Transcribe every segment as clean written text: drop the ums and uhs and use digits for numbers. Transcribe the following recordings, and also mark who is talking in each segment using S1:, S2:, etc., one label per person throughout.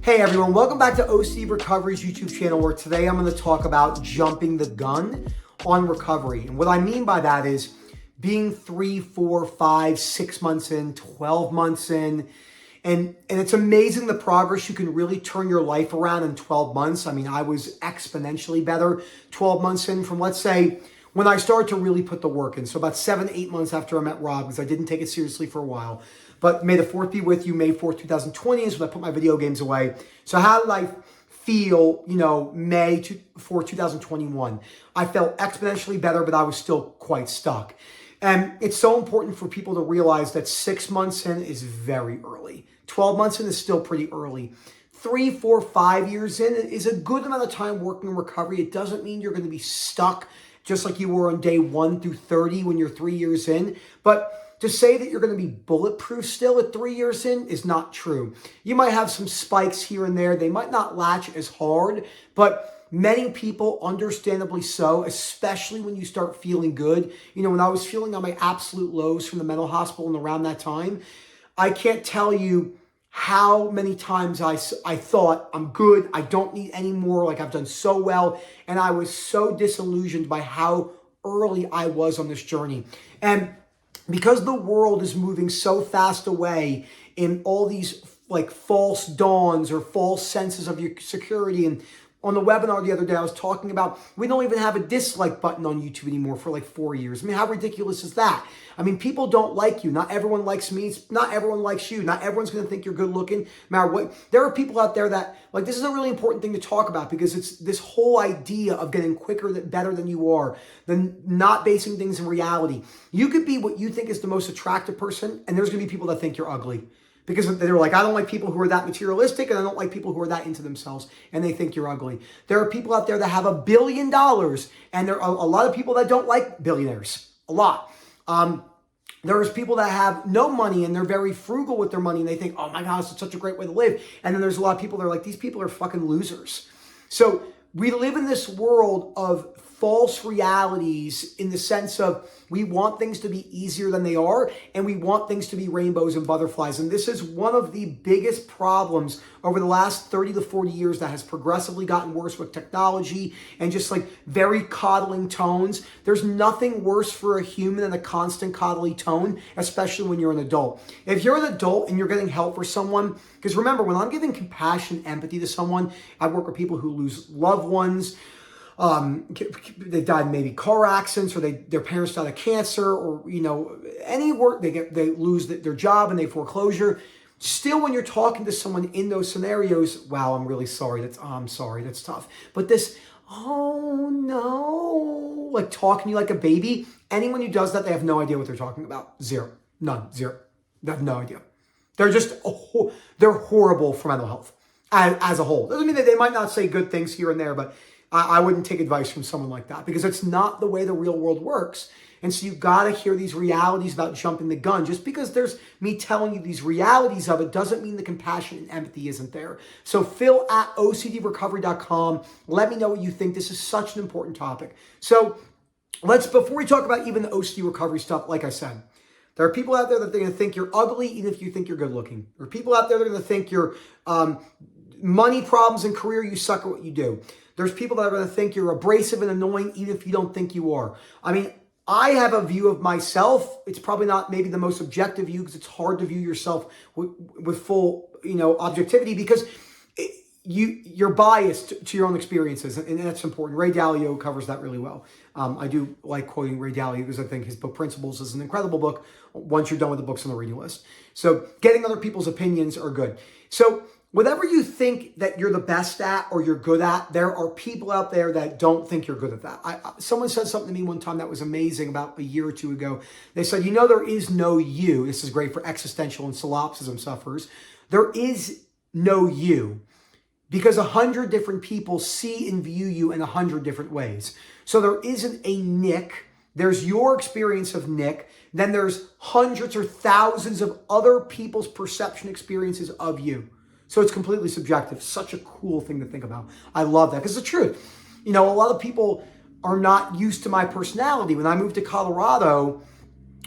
S1: Hey everyone, welcome back to OCD Recovery's YouTube channel, where today I'm going to talk about jumping the gun on recovery. And what I mean by that is being 3, 4, 5, 6 months in, 12 months in, and it's amazing the progress you can really turn your life around in 12 months. I mean, I was exponentially better 12 months in from, let's say, when I started to really put the work in. So about 7, 8 months after I met Rob, because I didn't take it seriously for a while. But May the 4th be with you. May 4th, 2020 is when I put my video games away. So how did I feel, May 4th, 2021? I felt exponentially better, but I was still quite stuck. And it's so important for people to realize that 6 months in is very early. 12 months in is still pretty early. 3, 4, 5 years in is a good amount of time working in recovery. It doesn't mean you're going to be stuck just like you were on day 1 through 30 when you're 3 years in. But to say that you're going to be bulletproof still at 3 years in is not true. You might have some spikes here and there. They might not latch as hard, but many people, understandably so, especially when you start feeling good. When I was feeling on my absolute lows from the mental hospital and around that time, I can't tell you how many times I thought, I'm good, I don't need any more, like I've done so well. And I was so disillusioned by how early I was on this journey. And because the world is moving so fast away in all these like false dawns or false senses of your security, and on the webinar the other day, I was talking about we don't even have a dislike button on YouTube anymore for like 4 years. I mean, how ridiculous is that? I mean, people don't like you. Not everyone likes me. Not everyone likes you. Not everyone's going to think you're good looking, no matter what. There are people out there that, like, this is a really important thing to talk about, because it's this whole idea of getting quicker, better than you are, than not basing things in reality. You could be what you think is the most attractive person, and there's going to be people that think you're ugly. Because they're like, I don't like people who are that materialistic, and I don't like people who are that into themselves, and they think you're ugly. There are people out there that have $1 billion, and there are a lot of people that don't like billionaires. A lot. There's people that have no money, and they're very frugal with their money, and they think, oh my gosh, it's such a great way to live. And then there's a lot of people that are like, these people are fucking losers. So we live in this world of false realities, in the sense of we want things to be easier than they are, and we want things to be rainbows and butterflies. And this is one of the biggest problems over the last 30 to 40 years that has progressively gotten worse with technology and just like very coddling tones. There's nothing worse for a human than a constant coddly tone, especially when you're an adult. If you're an adult and you're getting help for someone, because remember, when I'm giving compassion, empathy to someone, I work with people who lose loved ones, they died in maybe car accidents, or their parents died of cancer, or any work, they lose their job and they foreclosure. Still, when you're talking to someone in those scenarios, wow, I'm really sorry. I'm sorry, that's tough. But this, oh no, like talking to you like a baby. Anyone who does that, they have no idea what they're talking about. Zero, none, zero. They have no idea. They're just they're horrible for mental health as a whole. Doesn't mean that they might not say good things here and there, but I wouldn't take advice from someone like that, because it's not the way the real world works. And so you've got to hear these realities about jumping the gun. Just because there's me telling you these realities of it doesn't mean the compassion and empathy isn't there. So Phil at OCDrecovery.com. Let me know what you think. This is such an important topic. So before we talk about even the OCD recovery stuff, like I said, there are people out there that they're going to think you're ugly even if you think you're good looking. There are people out there that are going to think you're money problems and career, you suck at what you do. There's people that are going to think you're abrasive and annoying even if you don't think you are. I mean, I have a view of myself. It's probably not maybe the most objective view, because it's hard to view yourself with full, objectivity, because you're biased to your own experiences, and that's important. Ray Dalio covers that really well. I do like quoting Ray Dalio, because I think his book Principles is an incredible book once you're done with the books on the reading list. So getting other people's opinions are good. So whatever you think that you're the best at or you're good at, there are people out there that don't think you're good at that. Someone said something to me one time that was amazing about a year or two ago. They said, there is no you. This is great for existential and solipsism sufferers. There is no you, because 100 different people see and view you in 100 different ways. So there isn't a Nick. There's your experience of Nick. Then there's hundreds or thousands of other people's perception experiences of you. So it's completely subjective. Such a cool thing to think about. I love that, because it's the truth. A lot of people are not used to my personality. When I moved to Colorado,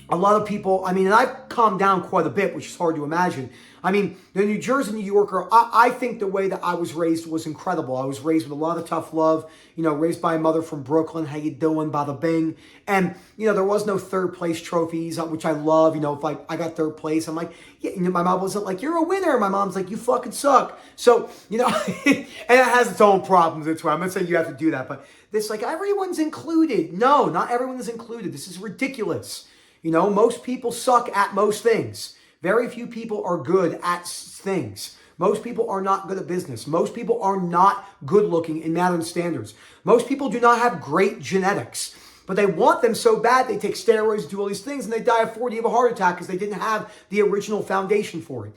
S1: a lot of people, I mean, and I've calmed down quite a bit, which is hard to imagine. I mean, the New Jersey New Yorker, I think the way that I was raised was incredible. I was raised with a lot of tough love, raised by a mother from Brooklyn. How you doing? Bada bing. And, there was no third place trophies, which I love. If I got third place, I'm like, yeah, my mom wasn't like, you're a winner. My mom's like, you fucking suck. So, and it has its own problems. That's why I'm not saying you have to do that. But this, like, everyone's included. No, not everyone is included. This is ridiculous. Most people suck at most things. Very few people are good at things. Most people are not good at business. Most people are not good looking in modern standards. Most people do not have great genetics, but they want them so bad they take steroids and do all these things and they die of 40 of a heart attack because they didn't have the original foundation for it.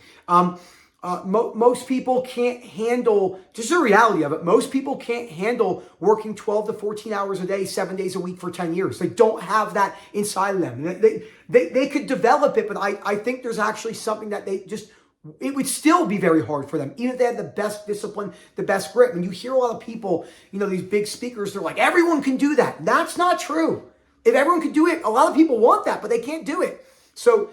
S1: Most people can't handle, just the reality of it, most people can't handle working 12 to 14 hours a day, 7 days a week for 10 years. They don't have that inside of them. They could develop it, but I think there's actually something that it would still be very hard for them, even if they had the best discipline, the best grit. When you hear a lot of people, these big speakers, they're like, everyone can do that. That's not true. If everyone could do it, a lot of people want that, but they can't do it. So,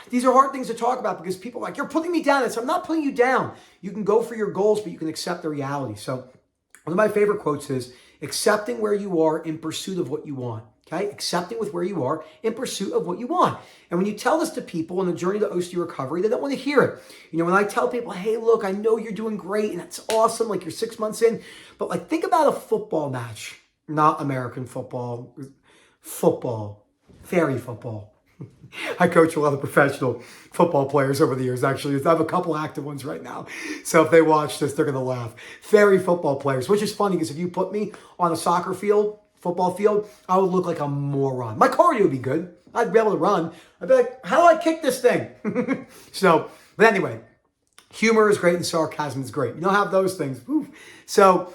S1: these are hard things to talk about because people are like, you're putting me down. I'm not putting you down. You can go for your goals, but you can accept the reality. So one of my favorite quotes is, accepting where you are in pursuit of what you want. Okay? Accepting with where you are in pursuit of what you want. And when you tell this to people on the journey to OCD recovery, they don't want to hear it. When I tell people, hey, look, I know you're doing great and that's awesome. Like, you're 6 months in, but like, think about a football match, not American football, fairy football. I coach a lot of professional football players over the years, actually. I have a couple active ones right now. So if they watch this, they're going to laugh. Fairy football players, which is funny because if you put me on a football field, I would look like a moron. My cardio would be good. I'd be able to run. I'd be like, how do I kick this thing? But anyway, humor is great and sarcasm is great. You don't have those things. Oof. So,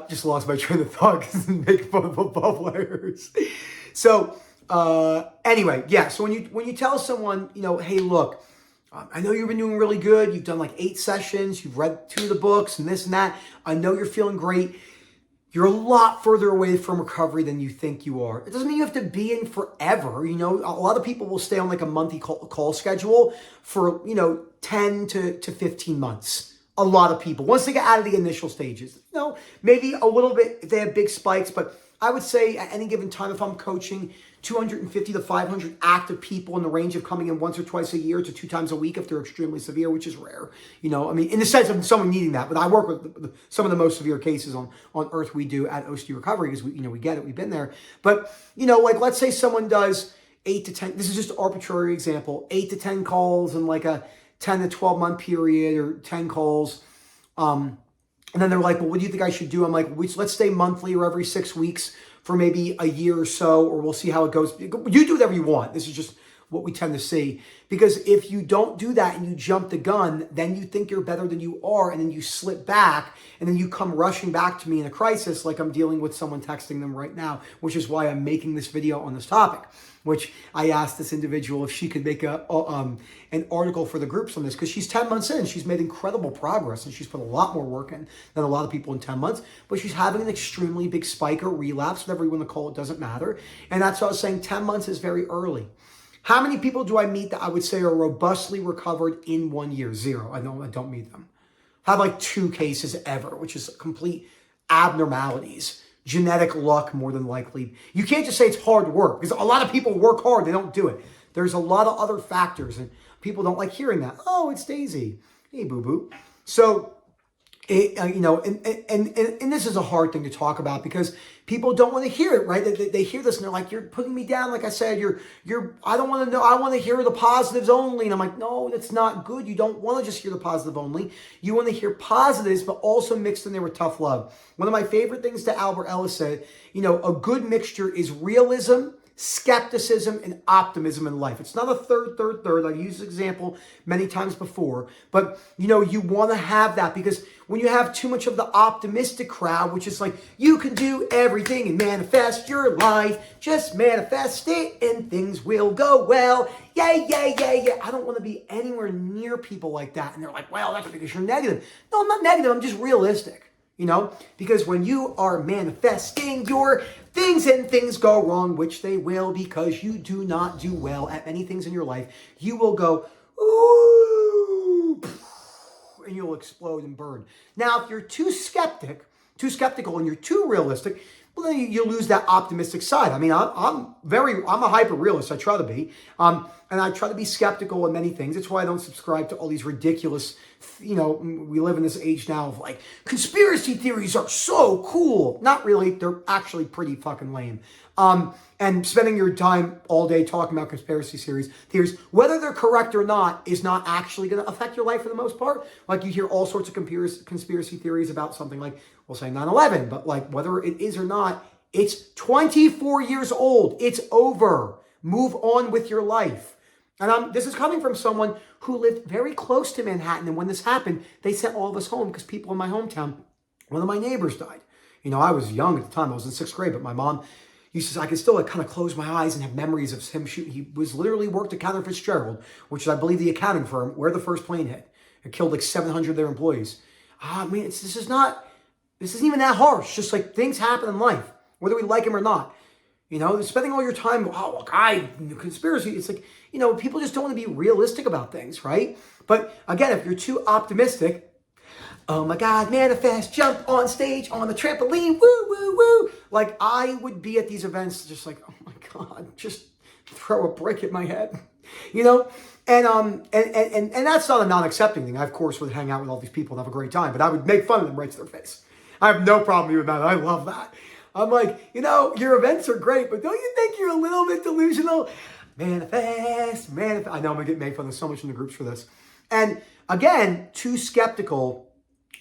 S1: just lost my train of thought because making fun of football players. So, anyway, yeah. So when you tell someone, hey, look, I know you've been doing really good. You've done like 8 sessions. You've read 2 of the books and this and that. I know you're feeling great. You're a lot further away from recovery than you think you are. It doesn't mean you have to be in forever. A lot of people will stay on like a monthly call schedule for, 10 to 15 months. A lot of people, once they get out of the initial stages, maybe a little bit if they have big spikes, but I would say at any given time, if I'm coaching 250 to 500 active people in the range of coming in once or twice a year to 2 times a week if they're extremely severe, which is rare. In the sense of someone needing that. But I work with some of the most severe cases on earth we do at OCD recovery because we get it. We've been there. But, like let's say someone does 8 to 10, this is just an arbitrary example, 8 to 10 calls in like a 10 to 12 month period or 10 calls. And then they're like, well, what do you think I should do? I'm like, let's stay monthly or every 6 weeks for maybe a year or so, or we'll see how it goes. You do whatever you want. This is just what we tend to see. Because if you don't do that and you jump the gun, then you think you're better than you are, and then you slip back, and then you come rushing back to me in a crisis like I'm dealing with someone texting them right now, which is why I'm making this video on this topic, which I asked this individual if she could make an article for the groups on this, because she's 10 months in. She's made incredible progress, and she's put a lot more work in than a lot of people in 10 months, but she's having an extremely big spike or relapse, whatever you want to call it, doesn't matter. And that's what I was saying, 10 months is very early. How many people do I meet that I would say are robustly recovered in 1 year? 0. I don't meet them. I have like 2 cases ever, which is complete abnormalities. Genetic luck, more than likely. You can't just say it's hard work, because a lot of people work hard. They don't do it. There's a lot of other factors, and people don't like hearing that. Oh, it's Daisy. Hey, boo-boo. So, and this is a hard thing to talk about because people don't want to hear it, right? They hear this and they're like, you're putting me down. Like I said, I don't want to know. I want to hear the positives only. And I'm like, no, that's not good. You don't want to just hear the positive only. You want to hear positives, but also mixed in there with tough love. One of my favorite things that Albert Ellis said, a good mixture is realism, skepticism, and optimism in life. It's not a third. I've used this example many times before, but you want to have that, because when you have too much of the optimistic crowd, which is like, you can do everything and manifest your life, just manifest it and things will go well. Yeah. I don't want to be anywhere near people like that. And they're like, well, that's because you're negative. No, I'm not negative. I'm just realistic. because when you are manifesting your things and things go wrong, which they will because you do not do well at many things in your life, you will go, ooh, and you'll explode and burn. Now, if you're too skeptical and you're too realistic, well, then you lose that optimistic side. I mean, I'm a hyper realist. I try to be, and I try to be skeptical in many things. That's why I don't subscribe to all these ridiculous, we live in this age now of like, conspiracy theories are so cool. Not really. They're actually pretty fucking lame. And spending your time all day talking about conspiracy theories, whether they're correct or not, is not actually going to affect your life for the most part. Like you hear all sorts of conspiracy theories about something like, we'll say 9/11, but like whether it is or not, it's 24 years old. It's over. Move on with your life. And this is coming from someone who lived very close to Manhattan. And when this happened, they sent all of us home because people in my hometown, one of my neighbors died. I was young at the time. I was in 6th grade, but my mom used to, I could still kind of close my eyes and have memories of him shooting. He was literally worked at Cather Fitzgerald, which is, I believe, the accounting firm where the first plane hit. It killed like 700 of their employees. I mean, this isn't even that harsh. Just like things happen in life, whether we like them or not. Spending all your time, conspiracy. It's like, people just don't want to be realistic about things, right? But again, if you're too optimistic, oh my God, manifest, jump on stage on the trampoline, woo, woo, woo. Like I would be at these events just like, oh my God, just throw a brick at my head, And that's not a non-accepting thing. I, of course, would hang out with all these people and have a great time, but I would make fun of them right to their face. I have no problem with that. I love that. I'm like, your events are great, but don't you think you're a little bit delusional? Manifest. I know I'm going to get made fun of so much in the groups for this. And again, too skeptical,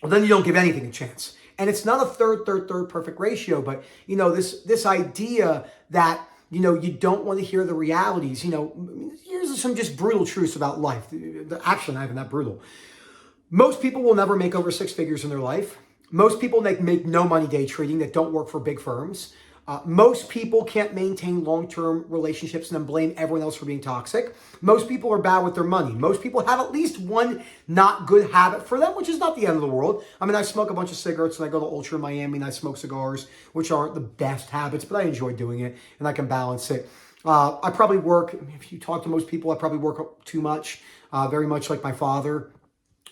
S1: well, then you don't give anything a chance. And it's not a third perfect ratio, but, this idea that, you don't want to hear the realities. Here's some just brutal truths about life. Actually, not even that brutal. Most people will never make over 6 figures in their life. Most people make no money day trading that don't work for big firms. Most people can't maintain long-term relationships and then blame everyone else for being toxic. Most people are bad with their money. Most people have at least one not good habit for them, which is not the end of the world. I mean, I smoke a bunch of cigarettes and I go to Ultra in Miami and I smoke cigars, which aren't the best habits, but I enjoy doing it and I can balance it. I probably work, if you talk to most people, I probably work too much, very much like my father.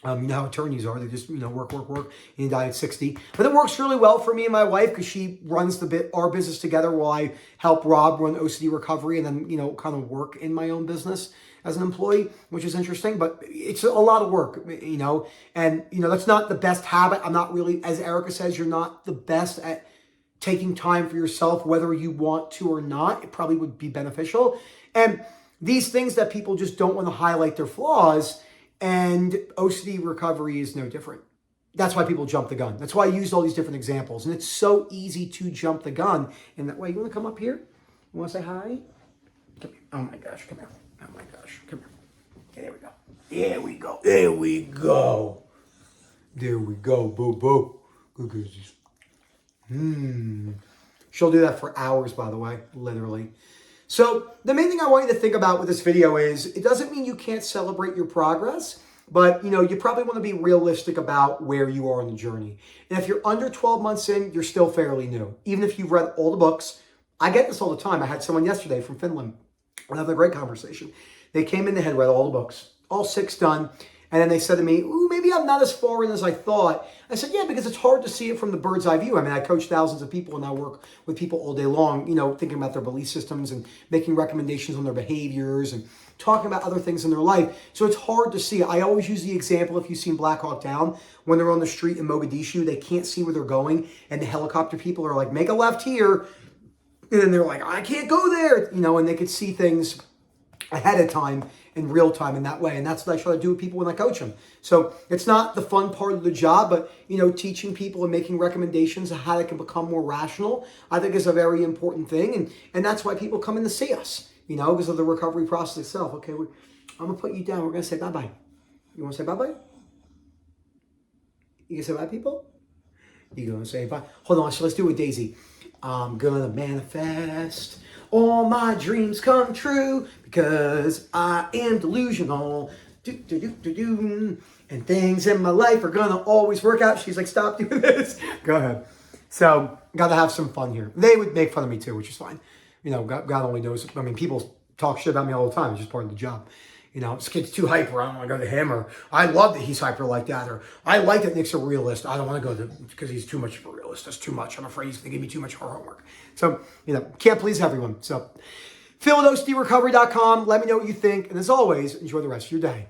S1: You know how attorneys are. They just, work, and he died at 60. But it works really well for me and my wife because she runs our business together while I help Rob run OCD recovery and then, kind of work in my own business as an employee, which is interesting. But it's a lot of work, and, that's not the best habit. I'm not really, as Erica says, you're not the best at taking time for yourself, whether you want to or not. It probably would be beneficial. And these things that people just don't want to highlight their flaws. And OCD recovery is no different. That's why people jump the gun. That's why I used all these different examples. And it's so easy to jump the gun in that way. You want to come up here? You want to say hi? Come here. Oh my gosh, come here. Oh my gosh, come here. Okay, there we go. There we go. There we go. There we go. Boo, boo. Good kisses. She'll do that for hours, by the way, literally. So the main thing I want you to think about with this video is it doesn't mean you can't celebrate your progress, but you probably want to be realistic about where you are on the journey. And if you're under 12 months in, you're still fairly new. Even if you've read all the books, I get this all the time. I had someone yesterday from Finland. We're having a great conversation. They came in, they had read all the books, all 6 done. And then they said to me, ooh, maybe I'm not as far in as I thought. I said, yeah, because it's hard to see it from the bird's eye view. I mean, I coach thousands of people and I work with people all day long, thinking about their belief systems and making recommendations on their behaviors and talking about other things in their life. So it's hard to see. I always use the example, if you've seen Black Hawk Down, when they're on the street in Mogadishu, they can't see where they're going. And the helicopter people are like, make a left here. And then they're like, I can't go there, and they could see things ahead of time in real time in that way. And that's what I try to do with people when I coach them. So it's not the fun part of the job, but, teaching people and making recommendations of how they can become more rational, I think is a very important thing. And that's why people come in to see us, because of the recovery process itself. Okay, I'm going to put you down. We're going to say bye-bye. You want to say bye-bye? You can say bye, people? You're going to say bye. Hold on, so let's do it with Daisy. I'm going to manifest all my dreams come true because I am delusional. and things in my life are gonna always work out. She's like, stop doing this. Go ahead. So, gotta have some fun here. They would make fun of me too, which is fine. You know, God only knows. I mean, people talk shit about me all the time. It's just part of the job. You know, this kid's too hyper. I don't want to go to him. Or I love that he's hyper like that. Or I like that Nick's a realist. I don't want to go to because he's too much of a realist. That's too much. I'm afraid he's going to give me too much homework. So, you know, can't please everyone. So, Phil at OCDrecovery.com. Let me know what you think. And as always, enjoy the rest of your day.